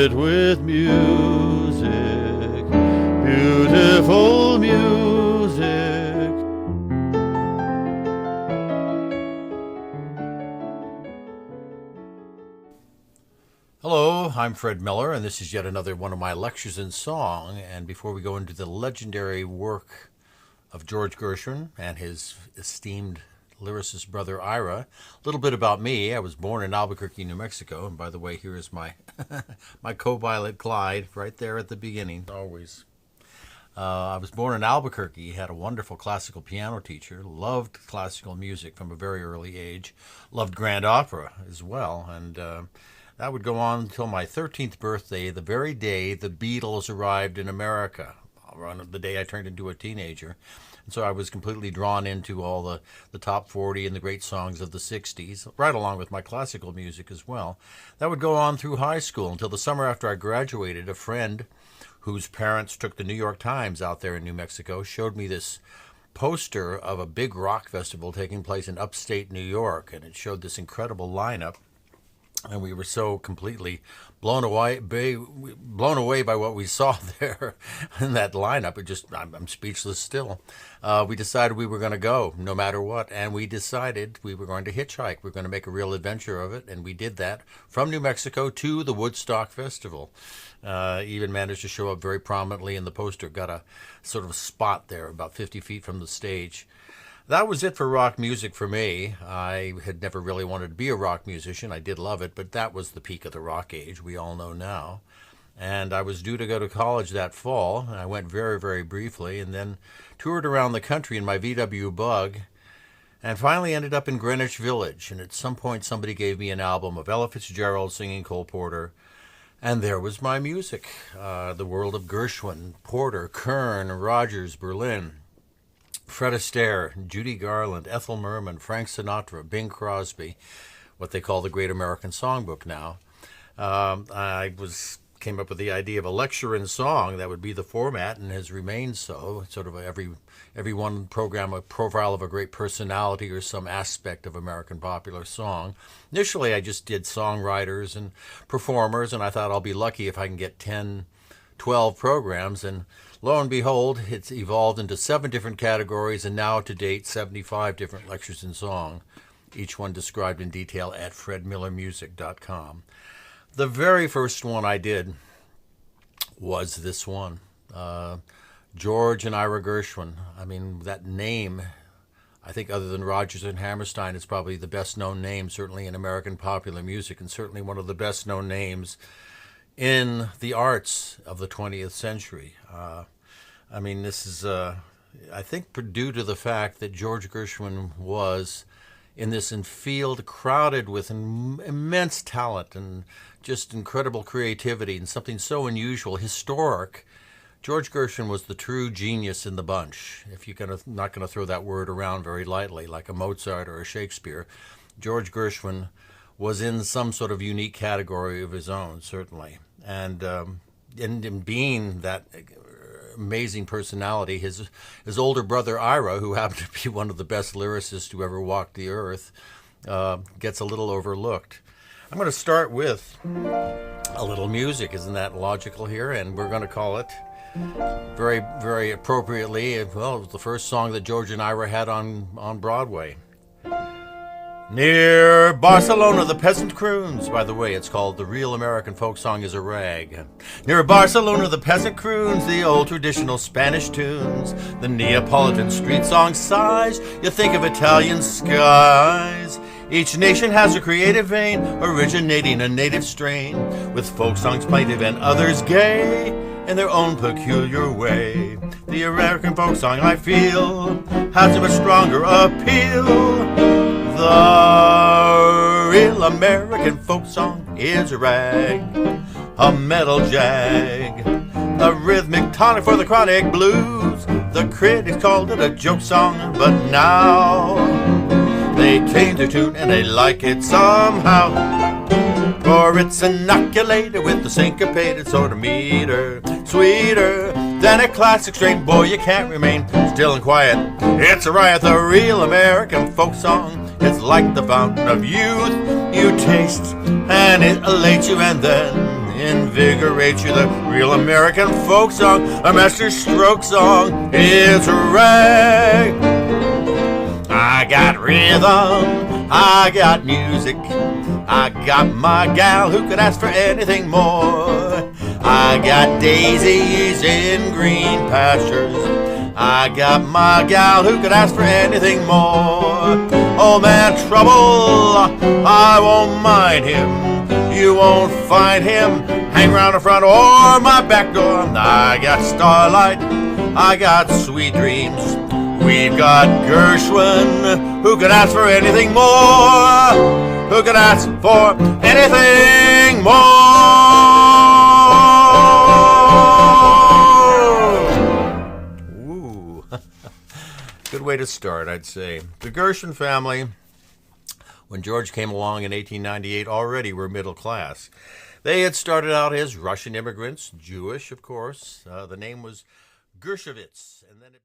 it with music, beautiful music. Hello, I'm Fred Miller, and this is yet another one of my lectures in song. And before we go into the legendary work of George Gershwin and his esteemed lyricist brother Ira, a little bit about me. I was born in Albuquerque, New Mexico, and by the way, here is my my co-pilot Clyde right there at the beginning, always. I was born in Albuquerque, had a wonderful classical piano teacher, loved classical music from a very early age, loved grand opera as well, and that would go on until my 13th birthday, the very day the Beatles arrived in America, around the day I turned into a teenager. And so I was completely drawn into all the top 40 and the great songs of the 60s, right along with my classical music as well. That would go on through high school until the summer after I graduated. A friend whose parents took the New York Times out there in New Mexico showed me this poster of a big rock festival taking place in upstate New York, and it showed this incredible lineup. And we were so completely blown away by what we saw there in that lineup. I'm speechless still. We decided we were going to go no matter what, and we decided we were going to hitchhike. We were going to make a real adventure of it, and we did that from New Mexico to the Woodstock Festival. Even managed to show up very prominently in the poster. Got a sort of a spot there about 50 feet from the stage. That was it for rock music for me. I had never really wanted to be a rock musician. I did love it, but that was the peak of the rock age, we all know now. And I was due to go to college that fall. I went very, very briefly, and then toured around the country in my VW Bug, and finally ended up in Greenwich Village. And at some point, somebody gave me an album of Ella Fitzgerald singing Cole Porter, and there was my music. The world of Gershwin, Porter, Kern, Rogers, Berlin, Fred Astaire, Judy Garland, Ethel Merman, Frank Sinatra, Bing Crosby, what they call the Great American Songbook now. I came up with the idea of a lecture in song. That would be the format, and has remained so. Sort of every one program, a profile of a great personality or some aspect of American popular song. Initially, I just did songwriters and performers, and I thought I'll be lucky if I can get 10, 12 programs, and lo and behold, it's evolved into 7 different categories, and now to date 75 different lectures in song, each one described in detail at fredmillermusic.com. The very first one I did was this one, George and Ira Gershwin. I mean, that name, I think other than Rodgers and Hammerstein, is probably the best known name, certainly in American popular music, and certainly one of the best known names in the arts of the 20th century. I mean, this is, I think, due to the fact that George Gershwin was in this field crowded with immense talent and just incredible creativity and something so unusual, historic. George Gershwin was the true genius in the bunch. If you're not going to throw that word around very lightly, like a Mozart or a Shakespeare, George Gershwin was in some sort of unique category of his own, certainly. And in being that amazing personality, his older brother Ira, who happened to be one of the best lyricists who ever walked the earth, gets a little overlooked. I'm going to start with a little music. Isn't that logical here? And we're going to call it very, very appropriately, well, it was the first song that George and Ira had on Broadway. Near Barcelona, the peasant croons. By the way, it's called The Real American Folk Song is a Rag. Near Barcelona, the peasant croons the old traditional Spanish tunes. The Neapolitan street song sighs. You think of Italian skies. Each nation has a creative vein, originating a native strain, with folk songs plaintive and others gay, in their own peculiar way. The American folk song, I feel, has a much stronger appeal. The real American folk song is a rag, a metal jag, a rhythmic tonic for the chronic blues. The critics called it a joke song, but now they change their tune and they like it somehow. For it's inoculated with the syncopated sort of meter, sweeter than a classic strain. Boy, you can't remain still and quiet. It's a riot, the real American folk song. It's like the fountain of youth you taste, and it elates you, and then invigorates you. The real American folk song, a master stroke song, is rag. I got rhythm, I got music, I got my gal who could ask for anything more. I got daisies in green pastures, I got my gal who could ask for anything more. Old man Trouble, I won't mind him, you won't find him hang around the front or my back door. I got starlight, I got sweet dreams, we've got Gershwin, who could ask for anything more? Who could ask for anything more? Ooh, good way to start, I'd say. The Gershwin family, when George came along in 1898, already were middle class. They had started out as Russian immigrants, Jewish, of course. The name was Gershwin, and then it